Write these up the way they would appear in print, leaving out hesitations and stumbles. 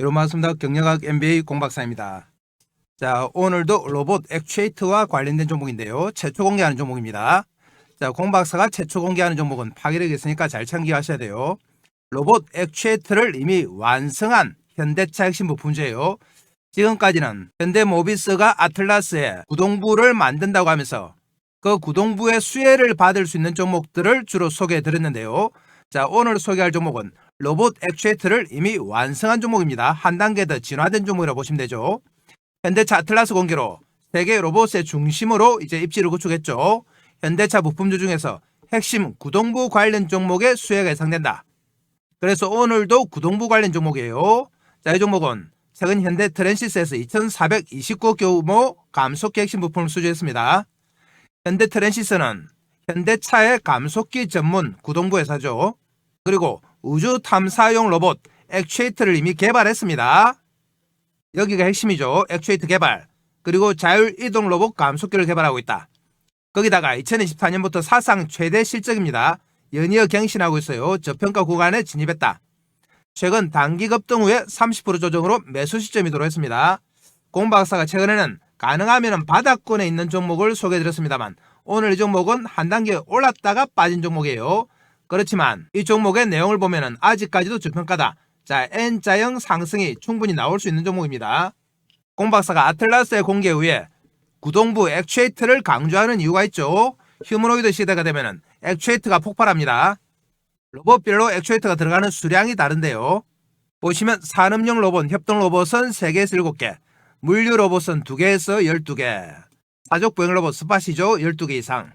여러분 반갑습니다. 경영학 MBA 공박사입니다. 자, 오늘도 로봇 액추에이터와 관련된 종목인데요. 최초 공개하는 종목입니다. 자, 공박사가 최초 공개하는 종목은 파괴력이 있으니까 잘 참기하셔야 돼요. 로봇 액추에이터를 이미 완성한 현대차 핵심 부품주예요. 지금까지는 현대모비스가 아틀라스에 구동부를 만든다고 하면서 그 구동부의 수혜를 받을 수 있는 종목들을 주로 소개해 드렸는데요. 자, 오늘 소개할 종목은 로봇 액추에이터를 이미 완성한 종목입니다. 한 단계 더 진화된 종목이라고 보시면 되죠. 현대차 아틀라스 공개로 세계 로봇의 중심으로 이제 입지를 구축했죠. 현대차 부품주 중에서 핵심 구동부 관련 종목의 수혜가 예상된다. 그래서 오늘도 구동부 관련 종목이에요. 자, 이 종목은 최근 현대 트랜시스에서 2429억 규모 감속기 핵심 부품을 수주했습니다. 현대 트랜시스는 현대차의 감속기 전문 구동부 회사죠. 그리고 우주 탐사용 로봇 액추에이터를 이미 개발했습니다. 여기가 핵심이죠. 액추에이터 개발. 그리고 자율이동 로봇 감속기를 개발하고 있다. 거기다가 2024년부터 사상 최대 실적입니다. 연이어 갱신하고 있어요. 저평가 구간에 진입했다. 최근 단기 급등 후에 30% 조정으로 매수 시점이도록 했습니다. 공박사가 최근에는 가능하면 바닥권에 있는 종목을 소개해드렸습니다만 오늘 이 종목은 한 단계 올랐다가 빠진 종목이에요. 그렇지만 이 종목의 내용을 보면 아직까지도 저평가다. 자, N자형 상승이 충분히 나올 수 있는 종목입니다. 공박사가 아틀라스의 공개 후에 구동부 액추에이터를 강조하는 이유가 있죠. 휴머노이드 시대가 되면 액추에이터가 폭발합니다. 로봇별로 액추에이터가 들어가는 수량이 다른데요. 보시면 산업용 로봇, 협동 로봇은 3개에서 7개, 물류 로봇은 2개에서 12개, 사족 보행 로봇 스팟이죠. 12개 이상.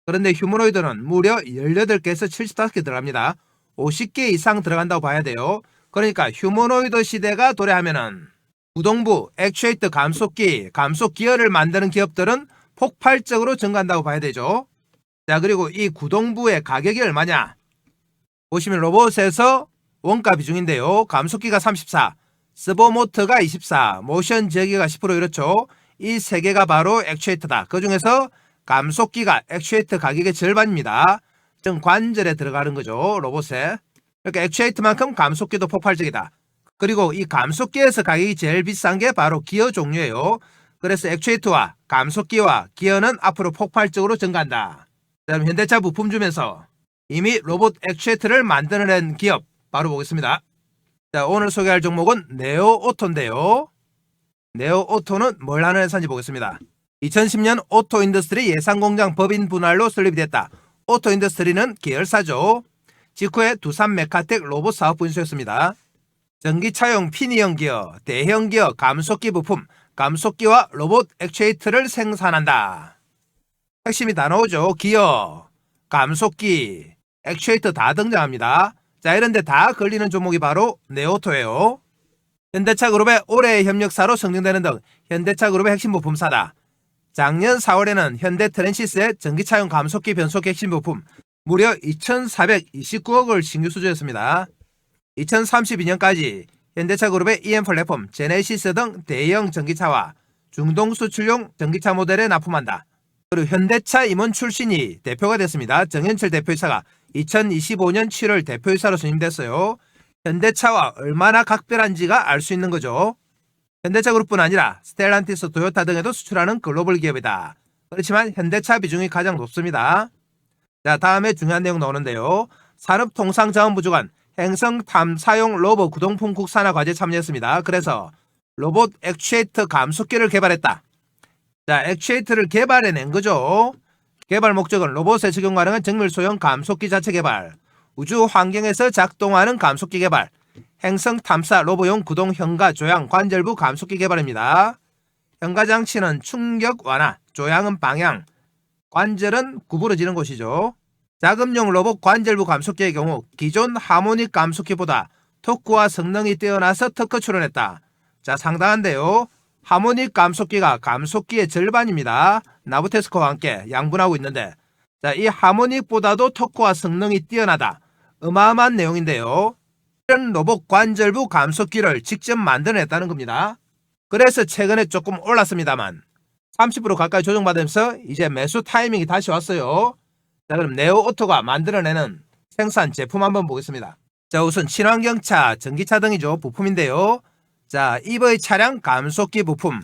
그런데 휴머노이드는 무려 18개에서 75개 들어갑니다. 50개 이상 들어간다고 봐야 돼요. 그러니까 휴머노이드 시대가 도래하면은 구동부, 액추에이터 감속기, 감속 기어를 만드는 기업들은 폭발적으로 증가한다고 봐야 되죠. 자, 그리고 이 구동부의 가격이 얼마냐? 보시면 로봇에서 원가 비중인데요. 감속기가 34, 서버모터가 24, 모션 제어기가 10% 이렇죠. 이 3개가 바로 액추에이터다. 그 중에서 감속기가 액추에이터 가격의 절반입니다. 즉 관절에 들어가는 거죠. 로봇에. 그러니까 액추에이터만큼 감속기도 폭발적이다. 그리고 이 감속기에서 가격이 제일 비싼 게 바로 기어 종류예요. 그래서 액추에이터와 감속기와 기어는 앞으로 폭발적으로 증가한다. 그다음 현대차 부품 주면서 이미 로봇 액추에이터를 만들어낸 기업 바로 보겠습니다. 자, 오늘 소개할 종목은 네오오토인데요. 네오오토는 뭘 하는 회사인지 보겠습니다. 2010년 오토인더스트리 예산공장 법인 분할로 설립이 됐다. 오토인더스트리는 계열사죠. 직후에 두산 메카텍 로봇 사업부 인수했습니다. 전기차용 피니형 기어, 대형 기어 감속기 부품, 감속기와 로봇 액추에이터를 생산한다. 핵심이 다 나오죠. 기어, 감속기, 액추에이터 다 등장합니다. 자, 이런데 다 걸리는 종목이 바로 네오토예요. 현대차 그룹의 올해의 협력사로 선정되는 등 현대차 그룹의 핵심 부품사다. 작년 4월에는 현대 트랜시스의 전기차용 감속기 변속기 핵심 부품 무려 2,429억을 신규 수주했습니다. 2032년까지 현대차 그룹의 EM 플랫폼, 제네시스 등 대형 전기차와 중동 수출용 전기차 모델에 납품한다. 그리고 현대차 임원 출신이 대표가 됐습니다. 정현철 대표이사가 2025년 7월 대표이사로 선임됐어요. 현대차와 얼마나 각별한지가 알 수 있는 거죠. 현대차 그룹뿐 아니라 스텔란티스, 토요타 등에도 수출하는 글로벌 기업이다. 그렇지만 현대차 비중이 가장 높습니다. 자, 다음에 중요한 내용 나오는데요. 산업통상자원부 주관 행성 탐사용 로봇 구동품 국산화 과제에 참여했습니다. 그래서 로봇 액추에이터 감속기를 개발했다. 자, 액추에이터를 개발해낸 거죠. 개발 목적은 로봇에 적용 가능한 정밀 소형 감속기 자체 개발, 우주 환경에서 작동하는 감속기 개발, 행성 탐사 로봇용 구동 현가 조향 관절부 감속기 개발입니다. 현가 장치는 충격 완화, 조향은 방향, 관절은 구부러지는 곳이죠. 자금용 로봇 관절부 감속기의 경우 기존 하모닉 감속기보다 토크와 성능이 뛰어나서 특허 출원했다. 자, 상당한데요. 하모닉 감속기가 감속기의 절반입니다. 나부테스코와 함께 양분하고 있는데, 자, 이 하모닉보다도 토크와 성능이 뛰어나다. 어마어마한 내용인데요. 이런 로봇 관절부 감속기를 직접 만들어냈다는 겁니다. 그래서 최근에 조금 올랐습니다만 30% 가까이 조정받으면서 이제 매수 타이밍이 다시 왔어요. 자, 그럼 네오오토가 만들어내는 생산 제품 한번 보겠습니다. 자, 우선 친환경차, 전기차 등이죠. 부품인데요. 자, EV 차량 감속기 부품,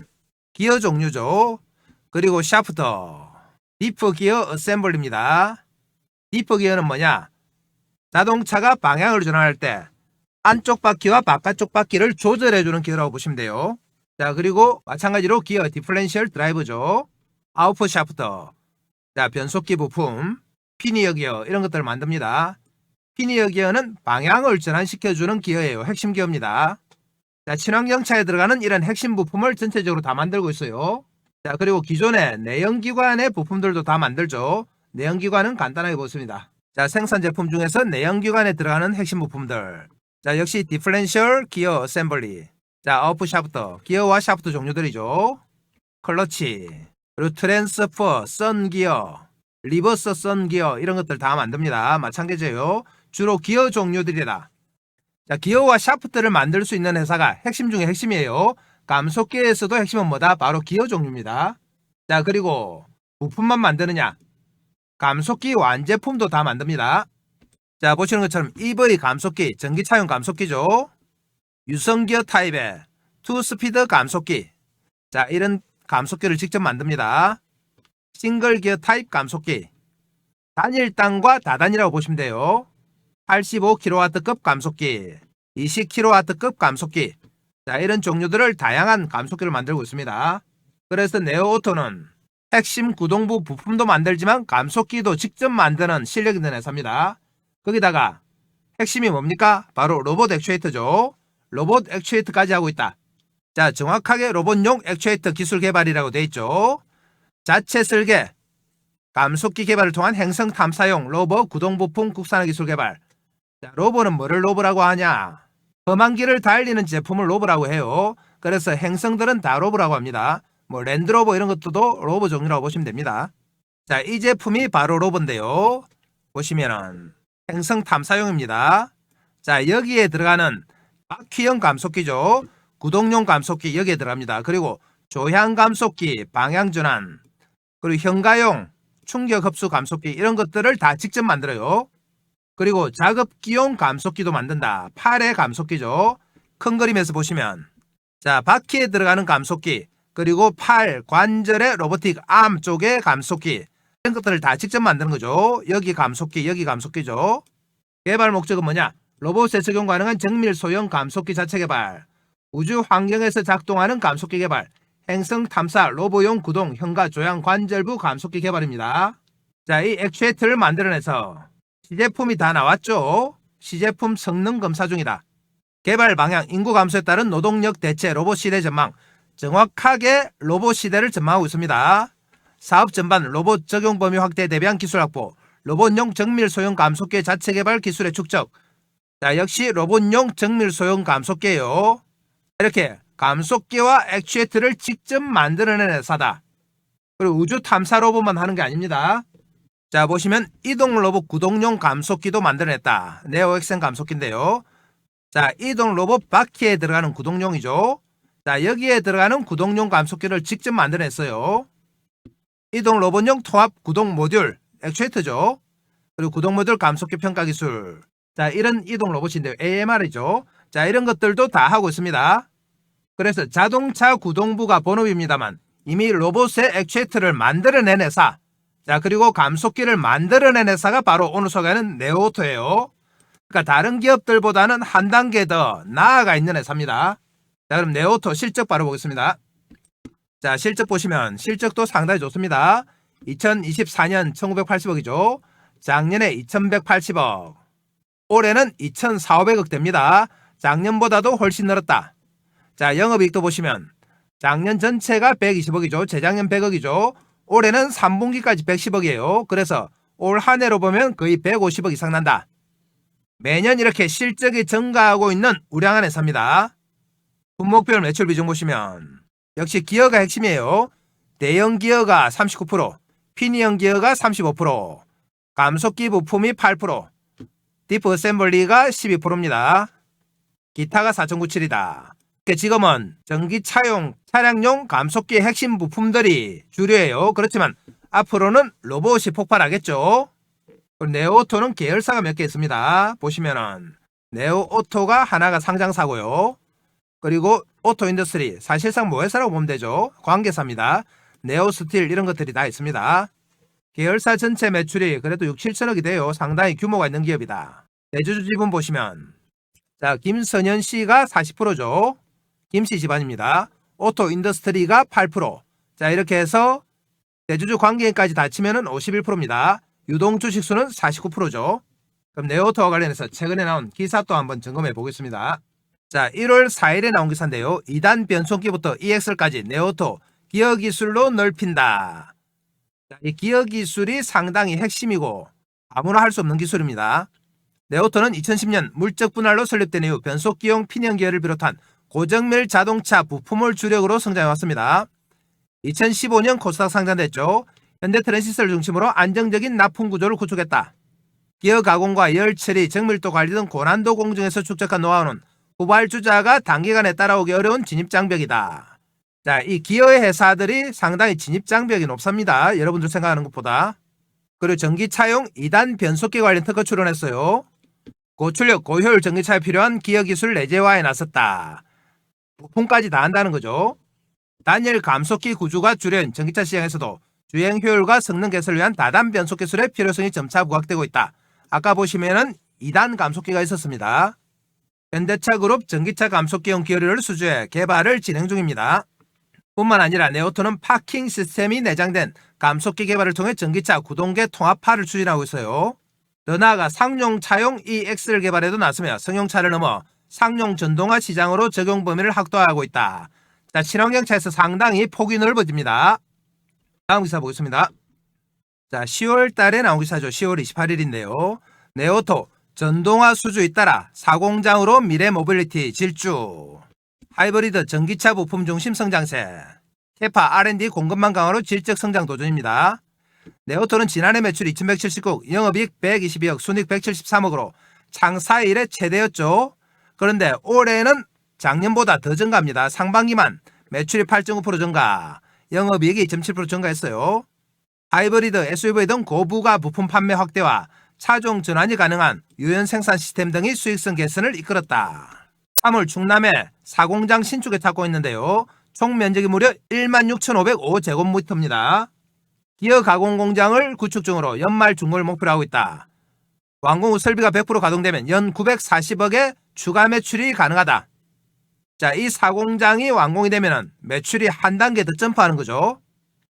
기어 종류죠. 그리고 샤프터, 디프 기어 어셈블리입니다. 디프 기어는 뭐냐? 자동차가 방향을 전환할 때 안쪽 바퀴와 바깥쪽 바퀴를 조절해주는 기어라고 보시면 돼요. 자, 그리고 마찬가지로 기어 디퍼런셜 드라이브죠. 아웃풋 샤프터, 자, 변속기 부품, 피니어 기어 이런 것들을 만듭니다. 피니어 기어는 방향을 전환시켜주는 기어예요. 핵심 기어입니다. 자, 친환경차에 들어가는 이런 핵심 부품을 전체적으로 다 만들고 있어요. 자, 그리고 기존의 내연기관의 부품들도 다 만들죠. 내연기관은 간단하게 보습니다. 자, 생산 제품 중에서 내연기관에 들어가는 핵심 부품들. 자, 역시 디퍼런셜 기어 어셈블리. 자, 아웃풋 샤프터, 기어와 샤프트 종류들이죠. 클러치, 그리고 트랜스퍼, 선기어, 리버스 선기어 이런 것들 다 만듭니다. 마찬가지예요. 주로 기어 종류들이다. 자, 기어와 샤프트를 만들 수 있는 회사가 핵심 중에 핵심이에요. 감속기에서도 핵심은 뭐다? 바로 기어 종류입니다. 자, 그리고 부품만 만드느냐? 감속기 완제품도 다 만듭니다. 자, 보시는 것처럼 EV 감속기, 전기차용 감속기죠. 유성기어 타입의 투스피드 감속기. 자, 이런 감속기를 직접 만듭니다. 싱글기어 타입 감속기. 단일단과 다단이라고 보시면 돼요. 85kW급 감속기, 20kW급 감속기. 자, 이런 종류들을 다양한 감속기를 만들고 있습니다. 그래서 네오오토는 핵심 구동부 부품도 만들지만 감속기도 직접 만드는 실력 있는 회사입니다. 거기다가 핵심이 뭡니까? 바로 로봇 액추에이터죠. 로봇 액추에이터까지 하고 있다. 자, 정확하게 로봇용 액추에이터 기술 개발이라고 되어 있죠. 자체 설계, 감속기 개발을 통한 행성 탐사용 로봇 구동부품 국산화 기술 개발. 자, 로봇은 뭐를 로봇라고 하냐? 험한 길을 달리는 제품을 로봇라고 해요. 그래서 행성들은 다 로봇라고 합니다. 뭐 랜드로버 이런 것도 로봇 종류라고 보시면 됩니다. 자, 이 제품이 바로 로봇인데요. 보시면은 행성 탐사용입니다. 자, 여기에 들어가는 바퀴형 감속기죠. 구동용 감속기 여기에 들어갑니다. 그리고 조향 감속기, 방향 전환, 그리고 현가용 충격 흡수 감속기 이런 것들을 다 직접 만들어요. 그리고 작업기용 감속기도 만든다. 팔의 감속기죠. 큰 그림에서 보시면 자, 바퀴에 들어가는 감속기, 그리고 팔, 관절의 로보틱 암 쪽의 감속기 이런 것들을 다 직접 만드는 거죠. 여기 감속기, 여기 감속기죠. 개발 목적은 뭐냐? 로봇에 적용 가능한 정밀 소형 감속기 자체 개발, 우주 환경에서 작동하는 감속기 개발, 행성 탐사, 로봇용 구동, 현가, 조향, 관절부 감속기 개발입니다. 자, 이 액추에이터를 만들어내서 시제품이 다 나왔죠. 시제품 성능 검사 중이다. 개발 방향, 인구 감소에 따른 노동력 대체, 로봇 시대 전망. 정확하게 로봇 시대를 전망하고 있습니다. 사업 전반, 로봇 적용 범위 확대에 대비한 기술 확보, 로봇용 정밀 소형 감속기 자체 개발 기술의 축적. 자, 역시 로봇용 정밀 소형 감속기예요. 이렇게 감속기와 액추에이터를 직접 만들어낸 회사다. 그리고 우주 탐사 로봇만 하는 게 아닙니다. 자, 보시면 이동 로봇 구동용 감속기도 만들어냈다. 네오엑센 감속기인데요. 자, 이동 로봇 바퀴에 들어가는 구동용이죠. 자, 여기에 들어가는 구동용 감속기를 직접 만들어냈어요. 이동 로봇용 통합 구동 모듈 액추에이터죠. 그리고 구동 모듈 감속기 평가 기술. 자, 이런 이동 로봇인데요. AMR이죠. 자, 이런 것들도 다 하고 있습니다. 그래서 자동차 구동부가 본업입니다만 이미 로봇의 액추에이터를 만들어낸 회사, 자, 그리고 감속기를 만들어낸 회사가 바로 오늘 소개하는 네오오토예요. 그러니까 다른 기업들보다는 한 단계 더 나아가 있는 회사입니다. 자, 그럼 네오오토 실적 바로 보겠습니다. 자, 실적 보시면 실적도 상당히 좋습니다. 2024년 1980억이죠. 작년에 2180억. 올해는 2400억 됩니다. 작년보다도 훨씬 늘었다. 자, 영업이익도 보시면 작년 전체가 120억이죠. 재작년 100억이죠. 올해는 3분기까지 110억이에요. 그래서 올 한 해로 보면 거의 150억 이상 난다. 매년 이렇게 실적이 증가하고 있는 우량한 회사입니다. 분목별 매출 비중 보시면 역시 기어가 핵심이에요. 대형 기어가 39%, 피니형 기어가 35%, 감속기 부품이 8%, 디프 어셈블리가 12%입니다. 기타가 4.97이다. 지금은 전기차용, 차량용 감속기의 핵심 부품들이 주류예요. 그렇지만 앞으로는 로봇이 폭발하겠죠. 네오오토는 계열사가 몇 개 있습니다. 보시면은 네오오토가 하나가 상장사고요. 그리고 오토 인더스트리, 사실상 모회사라고 보면 되죠. 관계사입니다. 네오스틸 이런 것들이 다 있습니다. 계열사 전체 매출이 그래도 6, 7천억이 돼요. 상당히 규모가 있는 기업이다. 대주주 지분 보시면 자, 김선현 씨가 40%죠. 김씨 집안입니다. 오토 인더스트리가 8%. 자, 이렇게 해서 대주주 관계인까지 다 치면은 51%입니다. 유동 주식수는 49%죠. 그럼 네오토와 관련해서 최근에 나온 기사 또 한번 점검해 보겠습니다. 자, 1월 4일에 나온 기사인데요. 2단 변속기부터 EXL까지 네오토 기어 기술로 넓힌다. 자, 이 기어 기술이 상당히 핵심이고 아무나 할 수 없는 기술입니다. 네오토는 2010년 물적 분할로 설립된 이후 변속기용 피년 기어를 비롯한 고정밀 자동차 부품을 주력으로 성장해왔습니다. 2015년 코스닥 상장됐죠. 현대 트랜시스를 중심으로 안정적인 납품 구조를 구축했다. 기어 가공과 열 처리, 정밀도 관리 등 고난도 공정에서 축적한 노하우는 후발주자가 단기간에 따라오기 어려운 진입장벽이다. 자, 이 기어의 회사들이 상당히 진입장벽이 높습니다. 여러분들 생각하는 것보다. 그리고 전기차용 2단 변속기 관련 특허 출원했어요. 고출력, 고효율 전기차에 필요한 기어 기술 내재화에 나섰다. 부품까지 다 한다는 거죠. 단열 감속기 구조가 주된 전기차 시장에서도 주행 효율과 성능 개선을 위한 다단 변속 기술의 필요성이 점차 부각되고 있다. 아까 보시면은 2단 감속기가 있었습니다. 현대차 그룹 전기차 감속기용 기어를 수주해 개발을 진행 중입니다. 뿐만 아니라 네오토는 파킹 시스템이 내장된 감속기 개발을 통해 전기차 구동계 통합화를 추진하고 있어요. 더 나아가 상용 차용 EX를 개발에도 나서며 승용차를 넘어 상용 전동화 시장으로 적용 범위를 확대하고 있다. 자, 친환경차에서 상당히 폭이 넓어집니다. 다음 기사 보겠습니다. 자, 10월 달에 나온 기사죠. 10월 28일인데요. 네오토 전동화 수주에 따라 사공장으로 미래 모빌리티 질주. 하이브리드 전기차 부품 중심 성장세. 캐파 R&D 공급망 강화로 질적 성장 도전입니다. 네오토는 지난해 매출 2179억, 영업이익 122억, 순이익 173억으로 창사 이래 최대였죠. 그런데 올해는 작년보다 더 증가합니다. 상반기만 매출이 8.9% 증가, 영업이익이 2.7% 증가했어요. 하이브리드, SUV 등 고부가 부품 판매 확대와 차종 전환이 가능한 유연 생산 시스템 등이 수익성 개선을 이끌었다. 3월 충남에 사공장 신축에 찾고 있는데요. 총 면적이 무려 16,505제곱미터입니다. 기어 가공 공장을 구축 중으로 연말 준공을 목표로 하고 있다. 완공 후 설비가 100% 가동되면 연 940억의 추가 매출이 가능하다. 자, 이 사공장이 완공이 되면 매출이 한 단계 더 점프하는 거죠.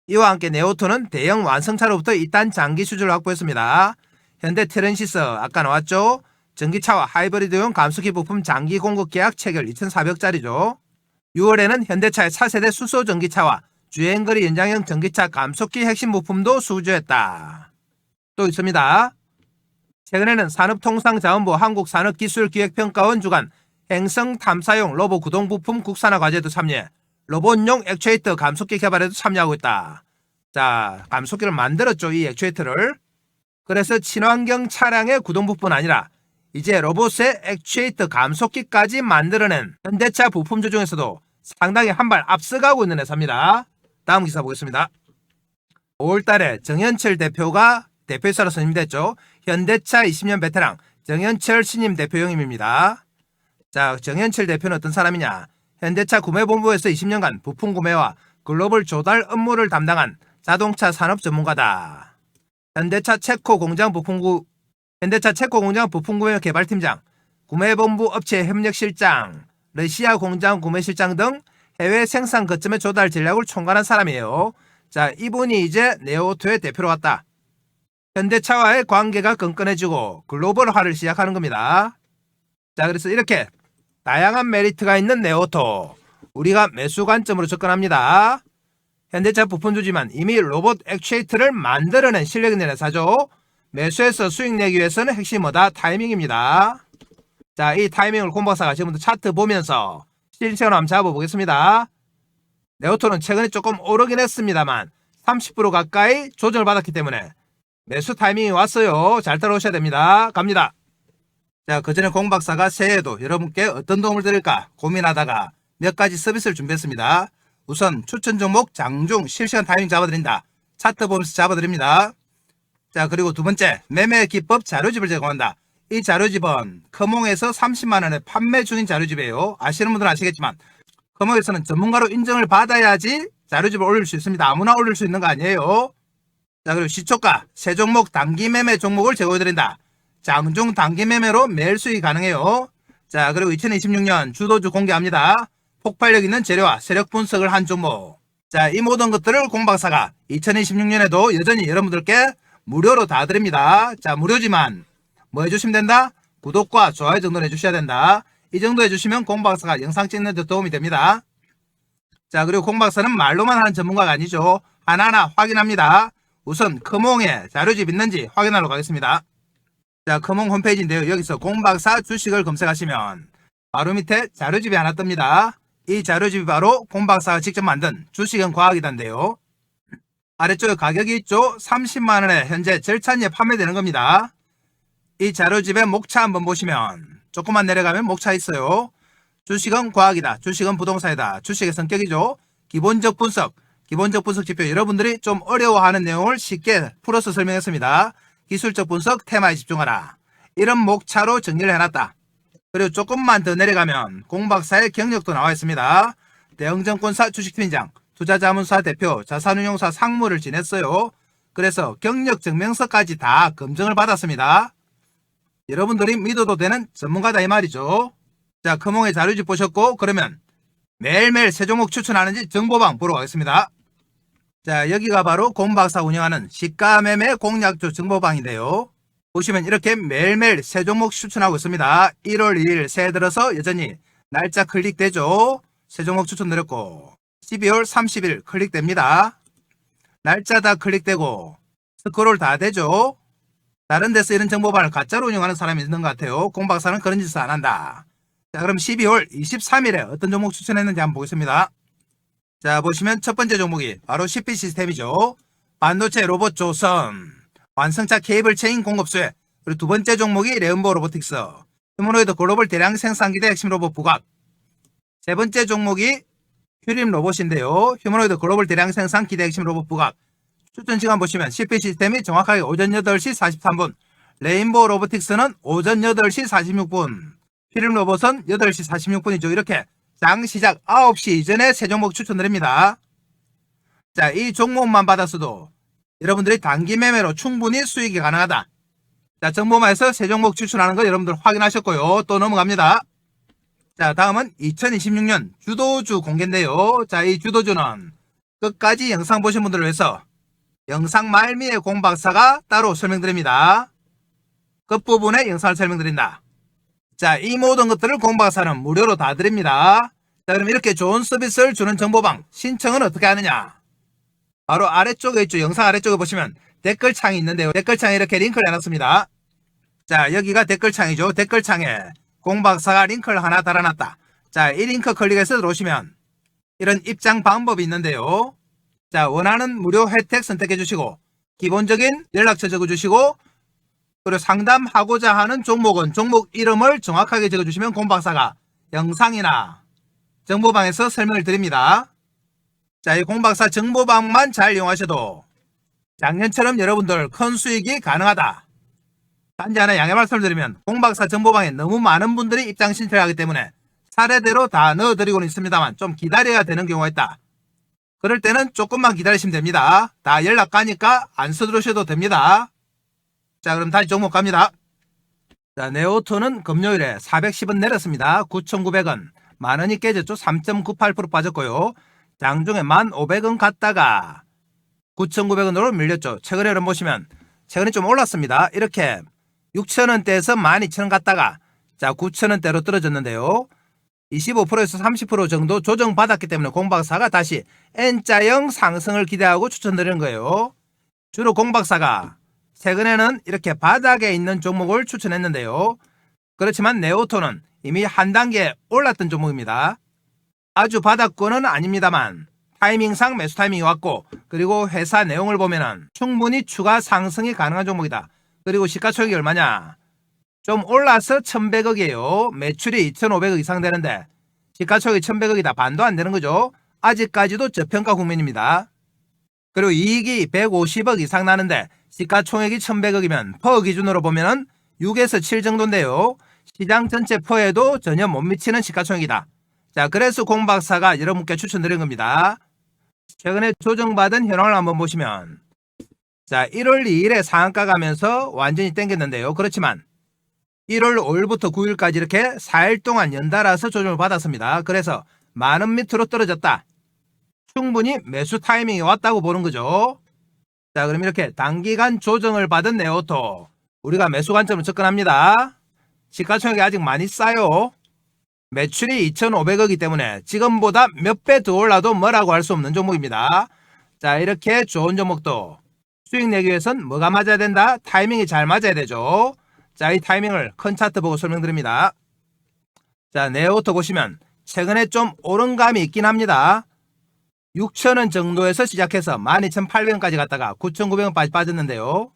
이와 함께 네오토는 대형 완성차로부터 2단 장기 수주를 확보했습니다. 현대 트랜시스 아까 나왔죠. 전기차와 하이브리드용 감속기 부품 장기 공급 계약 체결 2,400짜리죠. 6월에는 현대차의 4세대 수소 전기차와 주행거리 연장형 전기차 감속기 핵심 부품도 수주했다. 또 있습니다. 최근에는 산업통상자원부 한국산업기술기획평가원 주관 행성 탐사용 로봇 구동 부품 국산화 과제도 참여해 로봇용 액추에이터 감속기 개발에도 참여하고 있다. 자, 감속기를 만들었죠. 이 액추에이터를. 그래서 친환경 차량의 구동 부품은 아니라 이제 로봇의 액추에이터 감속기까지 만들어낸 현대차 부품주 중에서도 상당히 한 발 앞서가고 있는 회사입니다. 다음 기사 보겠습니다. 5월달에 정현철 대표가 대표이사로 선임됐죠. 현대차 20년 베테랑 정현철 신임 대표 영임입니다. 자, 정현철 대표는 어떤 사람이냐? 현대차 구매본부에서 20년간 부품 구매와 글로벌 조달 업무를 담당한 자동차 산업 전문가다. 현대차 체코 공장 부품 구매 개발팀장, 구매본부 업체 협력실장, 러시아 공장 구매실장 등 해외 생산 거점의 조달 전략을 총괄한 사람이에요. 자, 이분이 이제 네오토의 대표로 왔다. 현대차와의 관계가 끈끈해지고 글로벌화를 시작하는 겁니다. 자, 그래서 이렇게 다양한 메리트가 있는 네오토, 우리가 매수 관점으로 접근합니다. 현대차 부품주지만 이미 로봇 액추에이터를 만들어낸 실력 있는 회사죠. 매수해서 수익 내기 위해서는 핵심이 뭐다? 타이밍입니다. 자, 이 타이밍을 공박사가 지금부터 차트 보면서 실시간으로 한번 잡아보겠습니다. 네오토는 최근에 조금 오르긴 했습니다만 30% 가까이 조정을 받았기 때문에 매수 타이밍이 왔어요. 잘 따라오셔야 됩니다. 갑니다. 자, 그전에 공박사가 새해에도 여러분께 어떤 도움을 드릴까 고민하다가 몇 가지 서비스를 준비했습니다. 우선 추천 종목 장중 실시간 타이밍 잡아드린다. 차트 보면서 잡아드립니다. 자, 그리고 두 번째 매매 기법 자료집을 제공한다. 이 자료집은 커몽에서 30만원에 판매 중인 자료집이에요. 아시는 분들은 아시겠지만 커몽에서는 전문가로 인정을 받아야지 자료집을 올릴 수 있습니다. 아무나 올릴 수 있는 거 아니에요. 자, 그리고 시초가 세 종목 단기 매매 종목을 제공해드린다. 장중 단기 매매로 매일 수익이 가능해요. 자, 그리고 2026년 주도주 공개합니다. 폭발력 있는 재료와 세력 분석을 한 종목. 자, 이 모든 것들을 공박사가 2026년에도 여전히 여러분들께 무료로 다 드립니다. 자, 무료지만 뭐 해주시면 된다? 구독과 좋아요 정도는 해주셔야 된다. 이 정도 해주시면 공박사가 영상 찍는 데 도움이 됩니다. 자, 그리고 공박사는 말로만 하는 전문가가 아니죠. 하나하나 확인합니다. 우선 커몽에 자료집 있는지 확인하러 가겠습니다. 자, 커몽 홈페이지인데요. 여기서 공박사 주식을 검색하시면 바로 밑에 자료집이 하나 뜹니다. 이 자료집이 바로 공박사가 직접 만든 주식은 과학이단데요. 아래쪽에 가격이 있죠. 30만원에 현재 절찬리에 판매되는 겁니다. 이 자료집의 목차 한번 보시면 조금만 내려가면 목차 있어요. 주식은 과학이다. 주식은 부동산이다. 주식의 성격이죠. 기본적 분석 지표, 여러분들이 좀 어려워하는 내용을 쉽게 풀어서 설명했습니다. 기술적 분석 테마에 집중하라. 이런 목차로 정리를 해놨다. 그리고 조금만 더 내려가면 공박사의 경력도 나와 있습니다. 대형증권사 주식팀장, 투자자문사 대표, 자산운용사 상무를 지냈어요. 그래서 경력 증명서까지 다 검증을 받았습니다. 여러분들이 믿어도 되는 전문가다 이 말이죠. 자, 커몽의 자료집 보셨고, 그러면 매일매일 새 종목 추천하는지 정보방 보러 가겠습니다. 자, 여기가 바로 공박사 운영하는 시가매매 공략주 정보방인데요. 보시면 이렇게 매일매일 새 종목 추천하고 있습니다. 1월 2일 새해 들어서 여전히 날짜 클릭되죠. 새 종목 추천드렸고 12월 30일 클릭됩니다. 날짜 다 클릭되고 스크롤 다 되죠. 다른 데서 이런 정보방을 가짜로 운영하는 사람이 있는 것 같아요. 공박사는 그런 짓을 안 한다. 자, 그럼 12월 23일에 어떤 종목 추천했는지 한번 보겠습니다. 자, 보시면 첫 번째 종목이 바로 CP 시스템이죠. 반도체 로봇 조선, 완성차 케이블 체인 공급수혜. 그리고 두 번째 종목이 레온보 로보틱스, 휴머노이드 글로벌 대량 생산기대 핵심 로봇 부각. 세 번째 종목이 휴림 로봇인데요. 휴머노이드 글로벌 대량 생산 기대 핵심 로봇 부각. 추천 시간 보시면 CP 시스템이 정확하게 오전 8시 43분, 레인보우 로보틱스는 오전 8시 46분, 휴림 로봇은 8시 46분이죠. 이렇게 장 시작 9시 이전에 새 종목 추천드립니다. 자, 이 종목만 받았어도 여러분들이 단기 매매로 충분히 수익이 가능하다. 자, 정보마에서 새 종목 추천하는 거 여러분들 확인하셨고요. 또 넘어갑니다. 자, 다음은 2026년 주도주 공개인데요. 자, 이 주도주는 끝까지 영상 보신 분들을 위해서 영상 말미에 공박사가 따로 설명드립니다. 끝부분에 영상을 설명드린다. 자, 이 모든 것들을 공박사는 무료로 다 드립니다. 자, 그럼 이렇게 좋은 서비스를 주는 정보방 신청은 어떻게 하느냐? 바로 아래쪽에 있죠. 영상 아래쪽에 보시면 댓글창이 있는데요. 댓글창에 이렇게 링크를 해놨습니다. 자, 여기가 댓글창이죠. 댓글창에 공박사가 링크를 하나 달아놨다. 자, 이 링크 클릭해서 들어오시면 이런 입장 방법이 있는데요. 자, 원하는 무료 혜택 선택해 주시고 기본적인 연락처 적어 주시고 그리고 상담하고자 하는 종목은 종목 이름을 정확하게 적어주시면 공박사가 영상이나 정보방에서 설명을 드립니다. 자, 이 공박사 정보방만 잘 이용하셔도 작년처럼 여러분들 큰 수익이 가능하다. 단지 하나 양해 말씀드리면 공박사 정보방에 너무 많은 분들이 입장 신청을 하기 때문에 사례대로 다 넣어드리고는 있습니다만 좀 기다려야 되는 경우가 있다. 그럴 때는 조금만 기다리시면 됩니다. 다 연락 가니까 안 서두르셔도 됩니다. 자, 그럼 다시 종목 갑니다. 자, 네오토는 금요일에 410원 내렸습니다. 9,900원. 만원이 깨졌죠. 3.98% 빠졌고요. 장중에 1,500원 갔다가 9,900원으로 밀렸죠. 최근에 보시면 최근에 좀 올랐습니다. 이렇게 6,000원대에서 12,000원 갔다가 자 9,000원대로 떨어졌는데요. 25%에서 30% 정도 조정받았기 때문에 공박사가 다시 N자형 상승을 기대하고 추천드리는 거예요. 주로 공박사가 최근에는 이렇게 바닥에 있는 종목을 추천했는데요. 그렇지만 네오토는 이미 한 단계 올랐던 종목입니다. 아주 바닥권은 아닙니다만 타이밍상 매수 타이밍이 왔고 그리고 회사 내용을 보면은 충분히 추가 상승이 가능한 종목이다. 그리고 시가총액이 얼마냐? 좀 올라서 1,100억이에요. 매출이 2,500억 이상 되는데 시가총액이 1,100억이다. 반도 안 되는 거죠. 아직까지도 저평가 국면입니다. 그리고 이익이 150억 이상 나는데 시가총액이 1,100억이면 퍼 기준으로 보면은 6에서 7 정도인데요. 시장 전체 퍼에도 전혀 못 미치는 시가총액이다. 자, 그래서 공박사가 여러분께 추천드린 겁니다. 최근에 조정받은 현황을 한번 보시면, 자, 1월 2일에 상한가 가면서 완전히 땡겼는데요. 그렇지만 1월 5일부터 9일까지 이렇게 4일 동안 연달아서 조정을 받았습니다. 그래서 만원 밑으로 떨어졌다. 충분히 매수 타이밍이 왔다고 보는 거죠. 자, 그럼 이렇게 단기간 조정을 받은 네오토, 우리가 매수 관점으로 접근합니다. 시가총액이 아직 많이 싸요. 매출이 2,500억이기 때문에 지금보다 몇 배 더 올라도 뭐라고 할 수 없는 종목입니다. 자, 이렇게 좋은 종목도 수익 내기 위해선 뭐가 맞아야 된다? 타이밍이 잘 맞아야 되죠. 자, 이 타이밍을 큰 차트 보고 설명드립니다. 자, 네오토 보시면 최근에 좀 오른 감이 있긴 합니다. 6,000원 정도에서 시작해서 12,800원까지 갔다가 9,900원까지 빠졌는데요.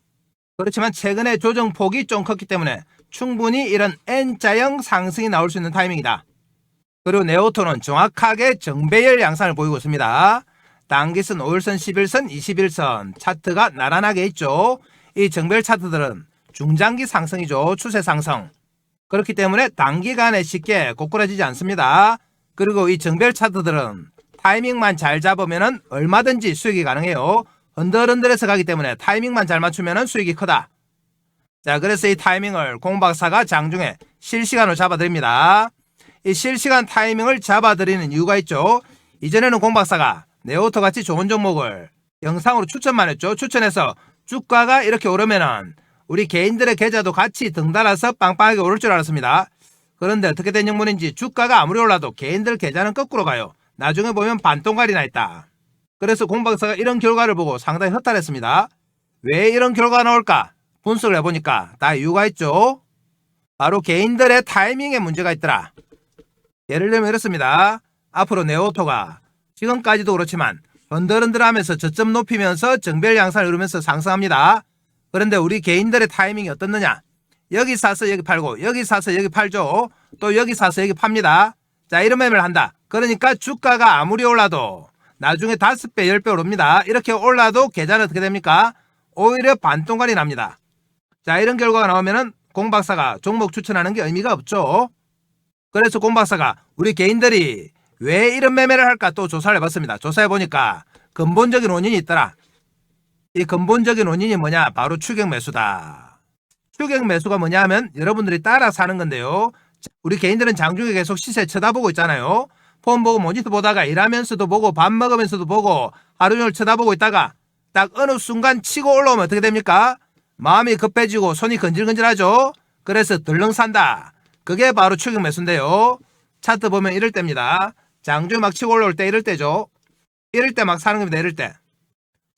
그렇지만 최근에 조정폭이 좀 컸기 때문에 충분히 이런 N자형 상승이 나올 수 있는 타이밍이다. 그리고 네오토는 정확하게 정배열 양상을 보이고 있습니다. 단기선 5일선, 11선, 21선 차트가 나란하게 있죠. 이 정배열 차트들은 중장기 상승이죠. 추세 상승. 그렇기 때문에 단기간에 쉽게 고꾸라지지 않습니다. 그리고 이 정배열 차트들은 타이밍만 잘 잡으면 얼마든지 수익이 가능해요. 흔들흔들해서 가기 때문에 타이밍만 잘 맞추면 수익이 크다. 자, 그래서 이 타이밍을 공박사가 장중에 실시간으로 잡아드립니다. 이 실시간 타이밍을 잡아드리는 이유가 있죠. 이전에는 공박사가 네오토 같이 좋은 종목을 영상으로 추천만 했죠. 추천해서 주가가 이렇게 오르면은 우리 개인들의 계좌도 같이 등달아서 빵빵하게 오를 줄 알았습니다. 그런데 어떻게 된 영문인지 주가가 아무리 올라도 개인들 계좌는 거꾸로 가요. 나중에 보면 반동갈이 나 있다. 그래서 공박사가 이런 결과를 보고 상당히 허탈했습니다. 왜 이런 결과가 나올까? 분석을 해보니까 다 이유가 있죠. 바로 개인들의 타이밍에 문제가 있더라. 예를 들면 이렇습니다. 앞으로 네오토가 지금까지도 그렇지만 흔들흔들하면서 저점 높이면서 정배열 양상을 이루면서 상승합니다. 그런데 우리 개인들의 타이밍이 어떻느냐? 여기 사서 여기 팔고 여기 사서 여기 팔죠. 또 여기 사서 여기 팝니다. 자, 이런 매매를 한다. 그러니까 주가가 아무리 올라도 나중에 5배, 10배 오릅니다. 이렇게 올라도 계좌는 어떻게 됩니까? 오히려 반동간이 납니다. 자, 이런 결과가 나오면은 공박사가 종목 추천하는 게 의미가 없죠. 그래서 공박사가 우리 개인들이 왜 이런 매매를 할까 또 조사를 해봤습니다. 조사해보니까 근본적인 원인이 있더라. 이 근본적인 원인이 뭐냐? 바로 추격 매수다. 추격 매수가 뭐냐 하면 여러분들이 따라 사는 건데요. 우리 개인들은 장중에 계속 시세 쳐다보고 있잖아요. 폰 보고 모니터 보다가 일하면서도 보고 밥 먹으면서도 보고 하루 종일 쳐다보고 있다가 딱 어느 순간 치고 올라오면 어떻게 됩니까? 마음이 급해지고 손이 건질건질하죠. 그래서 덜렁 산다. 그게 바로 추격 매수인데요. 차트 보면 이럴 때입니다. 장중에 막 치고 올라올 때 이럴 때죠. 이럴 때 막 사는 겁니다. 이럴 때.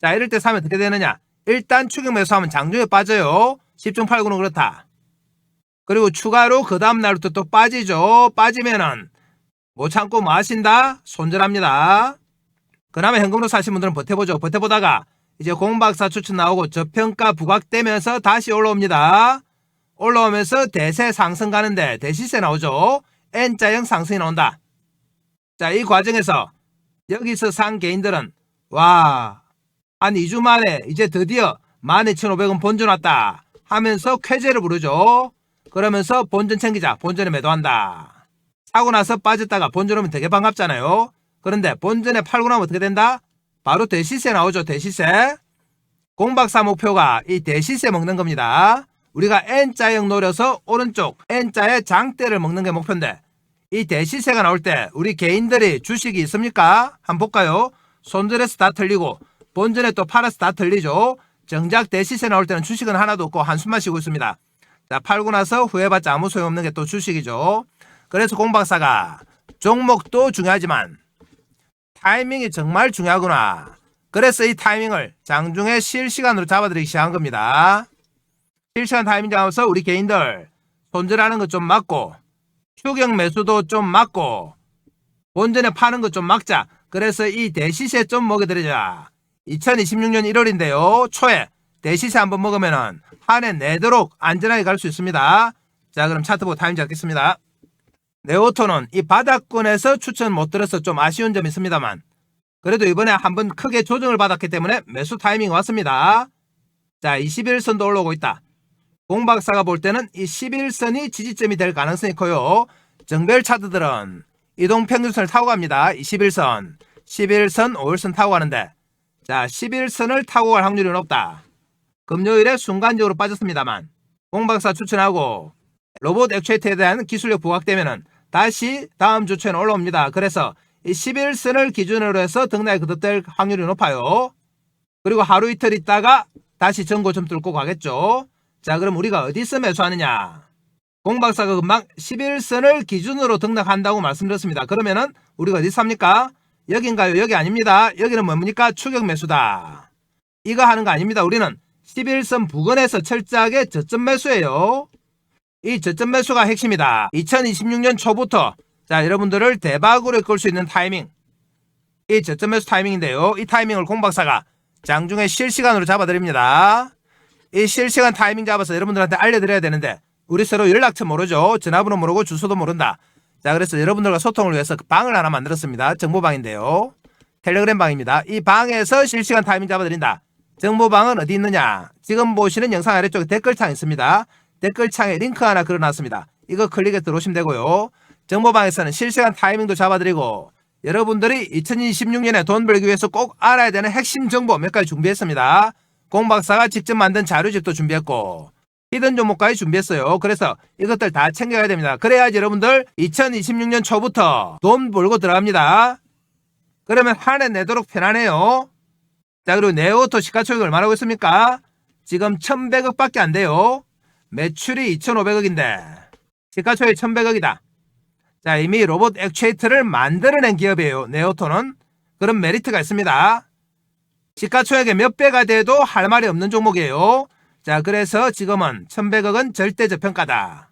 자, 이럴 때 사면 어떻게 되느냐? 일단 추격 매수하면 장중에 빠져요. 10중 8구는 그렇다. 그리고 추가로 그 다음날부터 또 빠지죠. 빠지면은 못 참고 뭐 하신다? 손절합니다. 그나마 현금으로 사신 분들은 버텨보죠. 버텨보다가 이제 공박사 추천 나오고 저평가 부각되면서 다시 올라옵니다. 올라오면서 대세 상승 가는데 대시세 나오죠. N자형 상승이 나온다. 자, 이 과정에서 여기서 산 개인들은 와, 한 2주 만에 이제 드디어 12,500원 본전 왔다 하면서 쾌재를 부르죠. 그러면서 본전 챙기자. 본전에 매도한다. 사고 나서 빠졌다가 본전 오면 되게 반갑잖아요. 그런데 본전에 팔고 나면 어떻게 된다? 바로 대시세 나오죠. 대시세. 공박사 목표가 이 대시세 먹는 겁니다. 우리가 N자형 노려서 오른쪽 N자의 장대를 먹는 게 목표인데 이 대시세가 나올 때 우리 개인들이 주식이 있습니까? 한번 볼까요? 손절해서 다 틀리고 본전에 또 팔아서 다 틀리죠. 정작 대시세 나올 때는 주식은 하나도 없고 한숨만 쉬고 있습니다. 자, 팔고 나서 후회받자 아무 소용없는 게 또 주식이죠. 그래서 공박사가 종목도 중요하지만 타이밍이 정말 중요하구나. 그래서 이 타이밍을 장중에 실시간으로 잡아드리기 시작한 겁니다. 실시간 타이밍 잡아서 우리 개인들 손절하는 거 좀 막고 추격 매수도 좀 막고 본전에 파는 거 좀 막자. 그래서 이 대시세 좀 먹여드리자. 2026년 1월인데요. 초에 대시세 한번 먹으면은 한 해 내도록 안전하게 갈 수 있습니다. 자, 그럼 차트 보고 타임 잡겠습니다. 네오토는 이 바닥권에서 추천 못 들어서 좀 아쉬운 점이 있습니다만 그래도 이번에 한번 크게 조정을 받았기 때문에 매수 타이밍이 왔습니다. 자, 21선도 올라오고 있다. 공박사가 볼 때는 이 11선이 지지점이 될 가능성이 커요. 정별 차트들은 이동평균선을 타고 갑니다. 이 11선, 5일선 타고 가는데, 자, 11선을 타고 갈 확률이 높다. 금요일에 순간적으로 빠졌습니다만, 공박사 추천하고 로봇 액추에이터에 대한 기술력 부각되면은 다시 다음 주 초에는 올라옵니다. 그래서 이 11선을 기준으로 해서 등락에 거듭될 확률이 높아요. 그리고 하루 이틀 있다가 다시 전고점 뚫고 가겠죠. 자, 그럼 우리가 어디서 매수하느냐? 공박사가 금방 11선을 기준으로 등락한다고 말씀드렸습니다. 그러면은 우리가 어디 삽니까? 여긴가요? 여기 아닙니다. 여기는 뭡니까? 추격 매수다. 이거 하는 거 아닙니다. 우리는 11선 부근에서 철저하게 저점 매수예요. 이 저점 매수가 핵심이다. 2026년 초부터 자, 여러분들을 대박으로 이끌 수 있는 타이밍, 이 저점 매수 타이밍인데요. 이 타이밍을 공박사가 장중에 실시간으로 잡아드립니다. 이 실시간 타이밍 잡아서 여러분들한테 알려드려야 되는데 우리 서로 연락처 모르죠. 전화번호 모르고 주소도 모른다. 자, 그래서 여러분들과 소통을 위해서 방을 하나 만들었습니다. 정보방인데요. 텔레그램 방입니다. 이 방에서 실시간 타이밍 잡아드린다. 정보방은 어디 있느냐? 지금 보시는 영상 아래쪽에 댓글창 있습니다. 댓글창에 링크 하나 걸어놨습니다. 이거 클릭해 들어오시면 되고요. 정보방에서는 실시간 타이밍도 잡아드리고 여러분들이 2026년에 돈 벌기 위해서 꼭 알아야 되는 핵심 정보 몇 가지 준비했습니다. 공박사가 직접 만든 자료집도 준비했고 히든 종목까지 준비했어요. 그래서 이것들 다 챙겨야 됩니다. 그래야지 여러분들 2026년 초부터 돈 벌고 들어갑니다. 그러면 한 해 내도록 편하네요. 자, 그리고 네오토 시가총액이 얼마나 하고 있습니까? 지금 1100억 밖에 안 돼요. 매출이 2500억인데 시가총액이 1100억이다. 자, 이미 로봇 액추에이터를 만들어낸 기업이에요. 네오토는. 그런 메리트가 있습니다. 시가총액의 몇 배가 돼도 할 말이 없는 종목이에요. 자, 그래서 지금은 1100억은 절대 저평가다.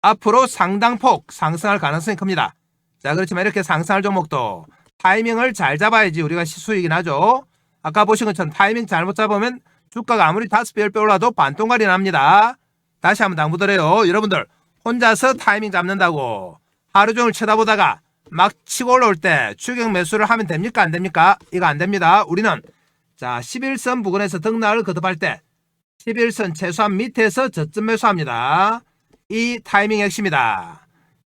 앞으로 상당폭 상승할 가능성이 큽니다. 자, 그렇지만 이렇게 상승할 종목도 타이밍을 잘 잡아야지 우리가 수익이 나죠. 아까 보신 것처럼 타이밍 잘못 잡으면 주가가 아무리 5배, 10배 올라도 반동갈이 납니다. 다시 한번 당부드려요. 여러분들 혼자서 타이밍 잡는다고 하루 종일 쳐다보다가 막 치고 올라올 때 추격 매수를 하면 됩니까? 안 됩니까? 이거 안 됩니다. 우리는 자, 11선 부근에서 등락을 거듭할 때 11선 최소한 밑에서 저점 매수합니다. 이 타이밍 핵심이다.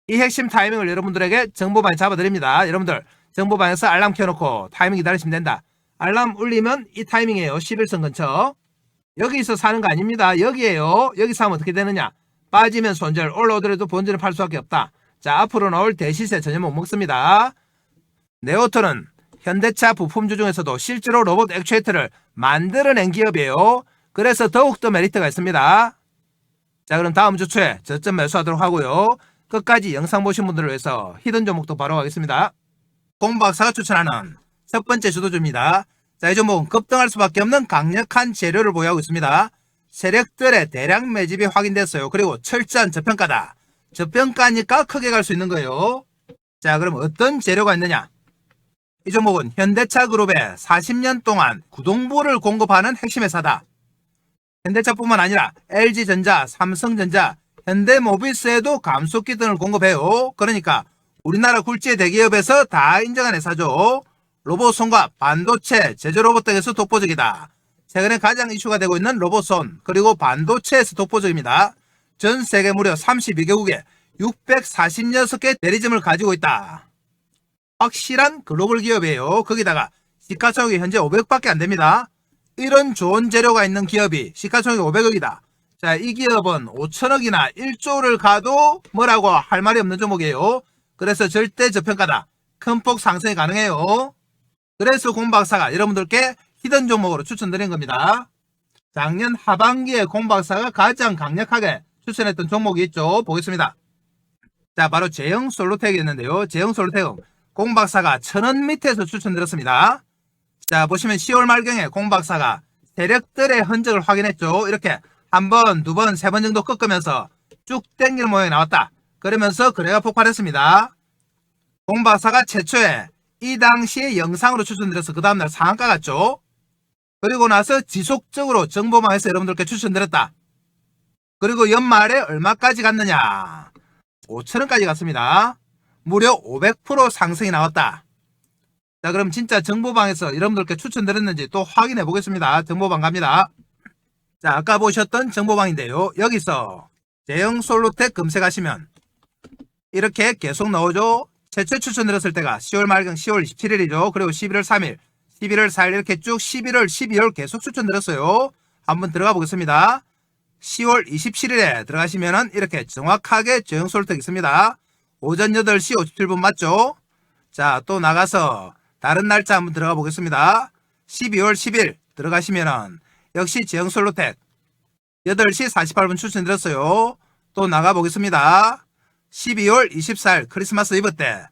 이 핵심 타이밍을 여러분들에게 정보방에 잡아드립니다. 여러분들 정보방에서 알람 켜놓고 타이밍 기다리시면 된다. 알람 울리면 이 타이밍이에요. 11선 근처. 여기서 사는 거 아닙니다. 여기에요. 여기서 하면 어떻게 되느냐? 빠지면 손절, 올라오더라도 본전을 팔 수밖에 없다. 자, 앞으로 나올 대시세 전혀 못 먹습니다. 네오토는 현대차 부품주 중에서도 실제로 로봇 액추에이터를 만들어낸 기업이에요. 그래서 더욱더 메리트가 있습니다. 자, 그럼 다음 주 초에 저점 매수하도록 하고요. 끝까지 영상 보신 분들을 위해서 히든 종목도 바로 가겠습니다. 공박사가 추천하는 첫 번째 주도주입니다. 자, 이 종목은 급등할 수밖에 없는 강력한 재료를 보유하고 있습니다. 세력들의 대량 매집이 확인됐어요. 그리고 철저한 저평가다. 저평가니까 크게 갈 수 있는 거예요. 자, 그럼 어떤 재료가 있느냐? 이 종목은 현대차 그룹에 40년 동안 구동부를 공급하는 핵심 회사다. 현대차뿐만 아니라 LG전자, 삼성전자, 현대모비스에도 감속기 등을 공급해요. 그러니까 우리나라 굴지의 대기업에서 다 인정한 회사죠. 로봇 손과 반도체, 제조 로봇 등에서 독보적이다. 최근에 가장 이슈가 되고 있는 로봇손, 그리고 반도체에서 독보적입니다. 전 세계 무려 32개국에 646개 대리점을 가지고 있다. 확실한 글로벌 기업이에요. 거기다가 시가총액이 현재 500억밖에 안 됩니다. 이런 좋은 재료가 있는 기업이 시가총액이 500억이다. 자, 이 기업은 5천억이나 1조를 가도 뭐라고 할 말이 없는 종목이에요. 그래서 절대 저평가다. 큰 폭 상승이 가능해요. 그래서 공박사가 여러분들께 히든 종목으로 추천드린 겁니다. 작년 하반기에 공박사가 가장 강력하게 추천했던 종목이 있죠. 보겠습니다. 자, 바로 제형 솔로텍이었는데요. 제형 솔로텍은 공박사가 1000원 밑에서 추천드렸습니다. 자, 보시면 10월 말경에 공박사가 세력들의 흔적을 확인했죠. 이렇게 한 번, 두 번, 세 번 정도 꺾으면서 쭉 땡기는 모양이 나왔다. 그러면서 거래가 폭발했습니다. 공박사가 최초에 이 당시에 영상으로 추천드려서 그 다음날 상한가 갔죠. 그리고 나서 지속적으로 정보망에서 여러분들께 추천드렸다. 그리고 연말에 얼마까지 갔느냐? 5천원까지 갔습니다. 무려 500% 상승이 나왔다. 자, 그럼 진짜 정보방에서 여러분들께 추천드렸는지 또 확인해 보겠습니다. 정보방 갑니다. 자, 아까 보셨던 정보방인데요. 여기서 제형 솔루텍 검색하시면 이렇게 계속 나오죠. 최초 추천드렸을 때가 10월 말경 10월 27일이죠. 그리고 11월 3일, 11월 4일 이렇게 쭉 11월, 12월 계속 추천드렸어요. 한번 들어가 보겠습니다. 10월 27일에 들어가시면은 이렇게 정확하게 제형 솔루텍 있습니다. 오전 8시 57분 맞죠? 자, 또 나가서 다른 날짜 한번 들어가 보겠습니다. 12월 10일 들어가시면은 역시 제형 솔루텍 8시 48분 추천드렸어요. 또 나가 보겠습니다. 12월 24일 크리스마스 이브 때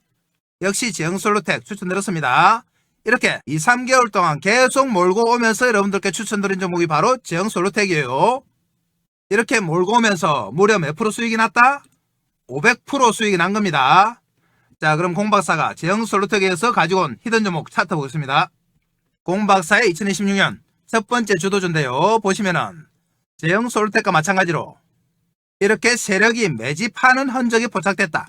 역시 제형 솔루텍 추천드렸습니다. 이렇게 2, 3개월 동안 계속 몰고 오면서 여러분들께 추천드린 종목이 바로 제형 솔루텍이에요. 이렇게 몰고 오면서 무려 몇 프로 수익이 났다? 500% 수익이 난 겁니다. 자, 그럼 공박사가 제형 솔루텍에서 가지고 온 히든 종목 차트 보겠습니다. 공박사의 2026년 첫 번째 주도주인데요. 보시면은 제형 솔루텍과 마찬가지로 이렇게 세력이 매집하는 흔적이 포착됐다.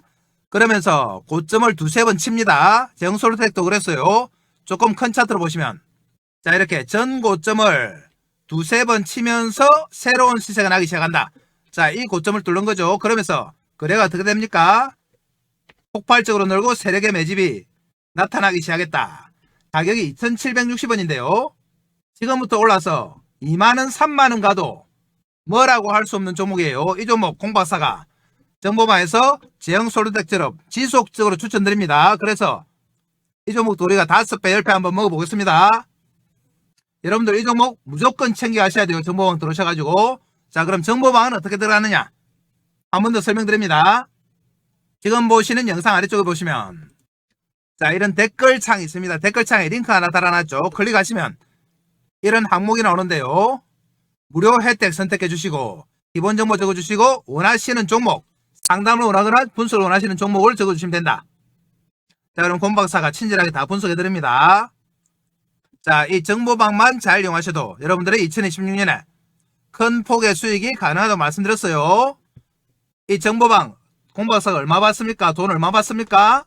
그러면서 고점을 두세 번 칩니다. 제형 솔루텍도 그랬어요. 조금 큰 차트로 보시면 자, 이렇게 전 고점을 두세 번 치면서 새로운 시세가 나기 시작한다. 자, 이 고점을 뚫는 거죠. 그러면서 거래가 어떻게 됩니까? 폭발적으로 늘고 세력의 매집이 나타나기 시작했다. 가격이 2,760원인데요. 지금부터 올라서 2만원, 3만원 가도 뭐라고 할 수 없는 종목이에요. 이 종목 공박사가 정보방에서 제형 솔루텍처럼 지속적으로 추천드립니다. 그래서 이 종목도 우리가 5배, 10배 한번 먹어보겠습니다. 여러분들 이 종목 무조건 챙겨가셔야 돼요. 정보방 들어오셔가지고. 자, 그럼 정보방은 어떻게 들어가느냐? 한 번 더 설명드립니다. 지금 보시는 영상 아래쪽에 보시면 자, 이런 댓글창이 있습니다. 댓글창에 링크 하나 달아놨죠. 클릭하시면 이런 항목이 나오는데요. 무료 혜택 선택해 주시고 기본 정보 적어 주시고 원하시는 종목, 상담을 원하거나 분석을 원하시는 종목을 적어 주시면 된다. 자, 그럼 공박사가 친절하게 다 분석해 드립니다. 자, 이 정보방만 잘 이용하셔도 여러분들의 2026년에 큰 폭의 수익이 가능하다고 말씀드렸어요. 이 정보방 공박사가 얼마 받습니까? 돈 얼마 받습니까?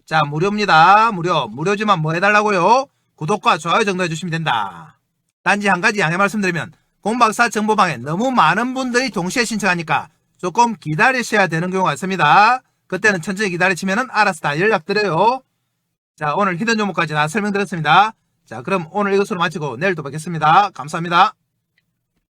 자, 무료입니다. 무료지만 뭐 해달라고요? 구독과 좋아요 정도 해주시면 된다. 단지 한 가지 양해 말씀드리면 공박사 정보방에 너무 많은 분들이 동시에 신청하니까 조금 기다리셔야 되는 경우가 있습니다. 그때는 천천히 기다리시면 알아서 다 연락드려요. 자, 오늘 히든 종목까지 다 설명드렸습니다. 자, 그럼 오늘 이것으로 마치고 내일 또 뵙겠습니다. 감사합니다.